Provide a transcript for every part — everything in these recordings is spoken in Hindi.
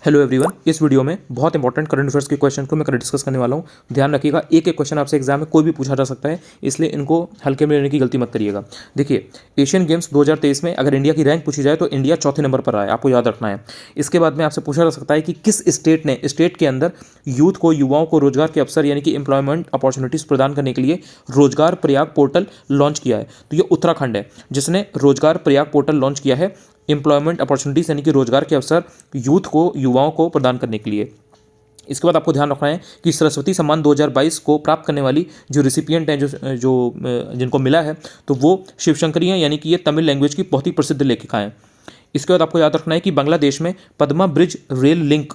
हेलो एवरीवन, इस वीडियो में बहुत इंपॉर्टेंट करंट अफेयर्स के क्वेश्चन को मैं डिस्कस करने वाला हूं। ध्यान रखिएगा, एक एक क्वेश्चन आपसे एग्जाम में कोई भी पूछा जा सकता है, इसलिए इनको हल्के में लेने की गलती मत करिएगा। देखिए, एशियन गेम्स 2023 में अगर इंडिया की रैंक पूछी जाए तो इंडिया चौथे नंबर पर आया, आपको याद रखना है। इसके बाद में आपसे पूछा जा सकता है कि किस स्टेट ने स्टेट के अंदर यूथ को, युवाओं को रोजगार के अवसर यानी कि एम्प्लॉयमेंट अपॉर्चुनिटीज प्रदान करने के लिए रोजगार प्रयाग पोर्टल लॉन्च किया है। तो ये उत्तराखंड है जिसने रोजगार प्रयाग पोर्टल लॉन्च किया है एम्प्लॉयमेंट अपॉर्चुनिटीज यानी कि रोजगार के अवसर यूथ को, युवाओं को प्रदान करने के लिए। इसके बाद आपको ध्यान रखना है कि सरस्वती सम्मान 2022 को प्राप्त करने वाली जो रिसिपिएंट हैं, जिनको मिला है, तो वो शिवशंकरी हैं, यानी कि ये तमिल लैंग्वेज की बहुत ही प्रसिद्ध लेखिका हैं। इसके बाद आपको याद रखना है कि बांग्लादेश में पद्मा ब्रिज रेल लिंक,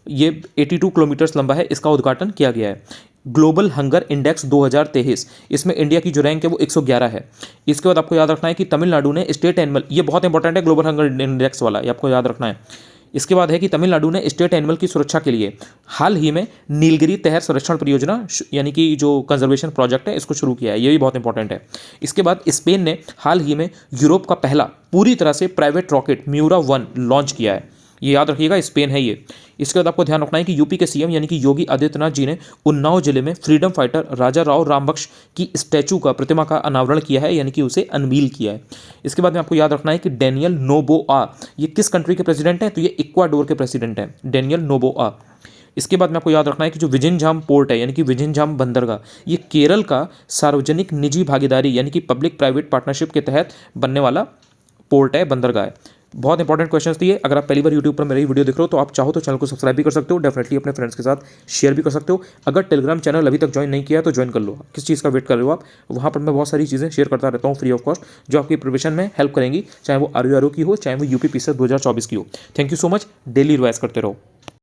ये 82 किलोमीटर्स लंबा है, इसका उद्घाटन किया गया है। ग्लोबल हंगर इंडेक्स 2023, इसमें इंडिया की जो रैंक है वो 111 है। इसके बाद आपको याद रखना है कि तमिलनाडु ने स्टेट एनिमल, ये बहुत इंपॉर्टेंट है ग्लोबल हंगर इंडेक्स वाला, ये आपको याद रखना है। इसके बाद है कि तमिलनाडु ने स्टेट एनिमल की सुरक्षा के लिए हाल ही में नीलगिरी तहर संरक्षण परियोजना यानी कि जो कंजर्वेशन प्रोजेक्ट है इसको शुरू किया है, ये भी बहुत इंपॉर्टेंट है। इसके बाद स्पेन ने हाल ही में यूरोप का पहला पूरी तरह से प्राइवेट रॉकेट म्यूरा 1 लॉन्च किया है, ये याद रखिएगा, स्पेन है ये। इसके बाद आपको ध्यान रखना है कि यूपी के सीएम यानी कि योगी आदित्यनाथ जी ने उन्नाव जिले में फ्रीडम फाइटर राजा राव रामबख्श की स्टैचू का, प्रतिमा का अनावरण किया है, यानी कि उसे अनवील किया है। इसके बाद में आपको याद रखना है कि डेनियल नोबोआ, ये किस कंट्री के प्रेसिडेंट हैं, तो ये इक्वाडोर के प्रेसिडेंट हैं, डेनियल नोबोआ। इसके बाद में आपको याद रखना है कि जो विजिनझाम पोर्ट है यानी कि विजिनझाम बंदरगाह, ये केरल का सार्वजनिक निजी भागीदारी यानी कि पब्लिक प्राइवेट पार्टनरशिप के तहत बनने वाला पोर्ट है, बंदरगाह है। बहुत इंपॉर्टेंट क्वेश्चंस थी ये। अगर आप पहली बार यूट्यूब पर मेरी वीडियो देख रहे हो तो आप चाहो तो चैनल को सब्सक्राइब भी कर सकते हो, डेफिनेटली अपने फ्रेंड्स के साथ शेयर भी कर सकते हो। अगर टेलीग्राम चैनल अभी तक ज्वाइन नहीं किया तो ज्वाइन कर लो, किस चीज़ का वेट कर रहे हो आप। वहाँ पर मैं बहुत सारी चीज़ें शेयर करता रहता हूँ फ्री ऑफ कॉस्ट, जो आपकी प्रिपरेशन में हेल्प करेंगी, चाहे वो आरयू की हो, चाहे वो यूपी पीसीएस 2024 की हो। Thank you so much, daily revise करते रहो।